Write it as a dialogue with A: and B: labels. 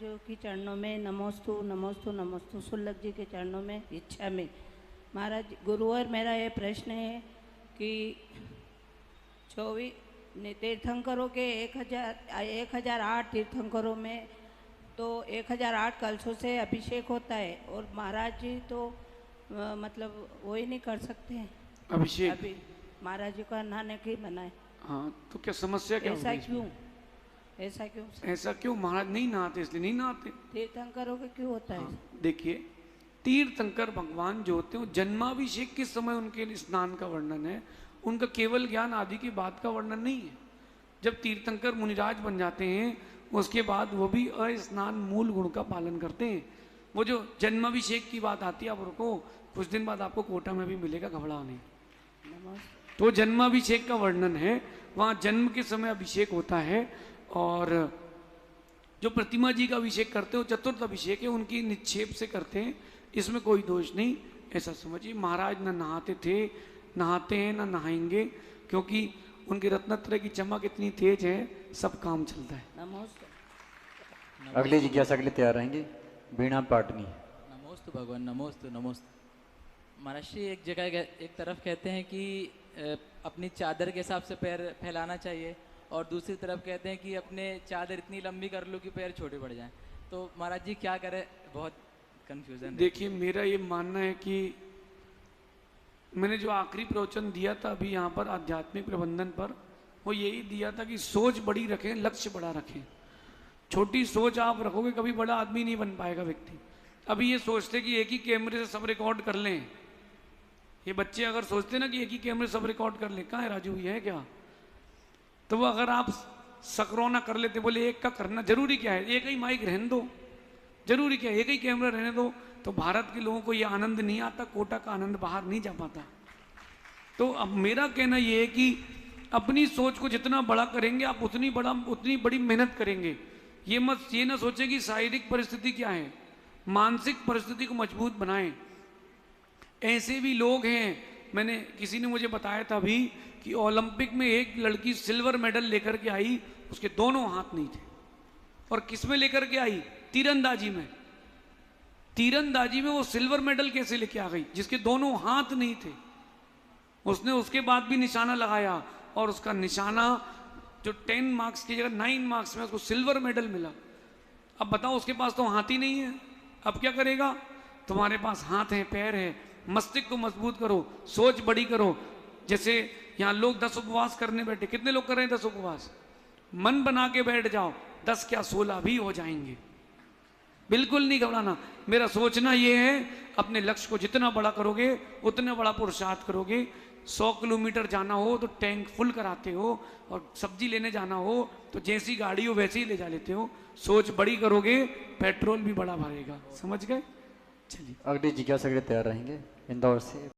A: के चरणों में नमोस्तु नमोस्तु नमोस्तु, सुल्लभ जी के चरणों में इच्छा में। महाराज गुरुवर, मेरा ये प्रश्न है कि 24 तीर्थंकरों के 1008 तीर्थंकरों में तो 1008 कलशों से अभिषेक होता है और महाराज जी तो मतलब वो ही नहीं कर सकते हैं
B: अभिषेक।
A: अभी महाराज जी का नहाने की मना है।
B: हाँ, तो क्या समस्या क्या
A: ऐसा
B: होगी?
A: क्यों? ऐसा क्यों?
B: ऐसा क्यों? महाराज नहीं नहाते इसलिए नहीं नहाते।
A: तीर्थंकरों के क्यों होता है?
B: हाँ, देखिए, तीर्थंकर भगवान जो होते हैं जन्माभिषेक के समय उनके स्नान का वर्णन है, उनका केवल ज्ञान आदि की बात का वर्णन नहीं है। जब तीर्थंकर मुनिराज बन जाते हैं उसके बाद वो भी अस्नान मूल गुण का पालन करते हैं। वो जो जन्माभिषेक की बात आती है, आप रुको, कुछ दिन बाद आपको कोटा में भी मिलेगा, घबराओ नहीं। तो जन्माभिषेक का वर्णन है, वहाँ जन्म के समय अभिषेक होता है। और जो प्रतिमा जी का अभिषेक करते हो चतुर्थ अभिषेक है, उनकी निक्षेप से करते हैं, इसमें कोई दोष नहीं, ऐसा समझिए। महाराज न नहाते थे, नहाते हैं, न नहाएंगे, क्योंकि उनके रत्नत्रय की चमक इतनी तेज है, सब काम चलता है।
C: अगली जिज्ञासा के लिए तैयार रहेंगे बीणा पाटनी।
D: नमोस्तु भगवान, नमोस्तु नमोस्तु। महाराज जी एक जगह एक तरफ कहते हैं कि अपनी चादर के हिसाब से पैर फैलाना चाहिए और दूसरी तरफ कहते हैं कि अपने चादर इतनी लंबी कर लो कि पैर छोटे पड़ जाएं। तो महाराज जी क्या करें, बहुत कंफ्यूजन।
B: देखिए, मेरा ये मानना है कि मैंने जो आखिरी प्रवचन दिया था अभी यहाँ पर आध्यात्मिक प्रबंधन पर, वो यही दिया था कि सोच बड़ी रखें, लक्ष्य बड़ा रखें। छोटी सोच आप रखोगे कभी बड़ा आदमी नहीं बन पाएगा व्यक्ति। अभी ये सोचते कि एक ही कैमरे से सब रिकॉर्ड कर लें, ये बच्चे अगर सोचते ना कि एक ही कैमरे से सब रिकॉर्ड कर लें, कहाँ है राजू, ये है क्या? तो वो अगर आप सकरौना कर लेते, बोले एक का करना जरूरी क्या है, एक ही माइक रहने दो, जरूरी क्या है, एक ही कैमरा रहने दो, तो भारत के लोगों को ये आनंद नहीं आता, कोटा का आनंद बाहर नहीं जा पाता। तो अब मेरा कहना ये है कि अपनी सोच को जितना बड़ा करेंगे आप उतनी बड़ी मेहनत करेंगे। ये ना सोचें कि शारीरिक परिस्थिति क्या है, मानसिक परिस्थिति को मजबूत बनाएं। ऐसे भी लोग हैं, मैंने किसी ने मुझे बताया था अभी कि ओलंपिक में एक लड़की सिल्वर मेडल लेकर के आई, उसके दोनों हाथ नहीं थे। और किस में लेकर के आई? तीरंदाजी में। तीरंदाजी में वो सिल्वर मेडल कैसे लेके आ गई जिसके दोनों हाथ नहीं थे? उसने उसके बाद भी निशाना लगाया और उसका निशाना जो 10 मार्क्स की जगह 9 मार्क्स में उसको सिल्वर मेडल मिला। अब बताओ, उसके पास तो हाथ ही नहीं है, अब क्या करेगा? तुम्हारे पास हाथ है, पैर है, मस्तिष्क को मजबूत करो, सोच बड़ी करो। जैसे यहाँ लोग 10 उपवास करने बैठे, कितने लोग कर रहे हैं 10 उपवास? मन बना के बैठ जाओ, 10 क्या 16 भी हो जाएंगे। बिल्कुल नहीं घबराना। मेरा सोचना ये है, अपने लक्ष्य को जितना बड़ा करोगे उतना बड़ा पुरुषार्थ करोगे। 100 किलोमीटर जाना हो तो टैंक फुल कराते हो, और सब्जी लेने जाना हो तो जैसी गाड़ी हो वैसे ही ले जा लेते हो। सोच बड़ी करोगे, पेट्रोल भी बड़ा भरेगा। समझ गए? चलिए
C: अगली जिज्ञासा के लिए तैयार रहेंगे इंदौर से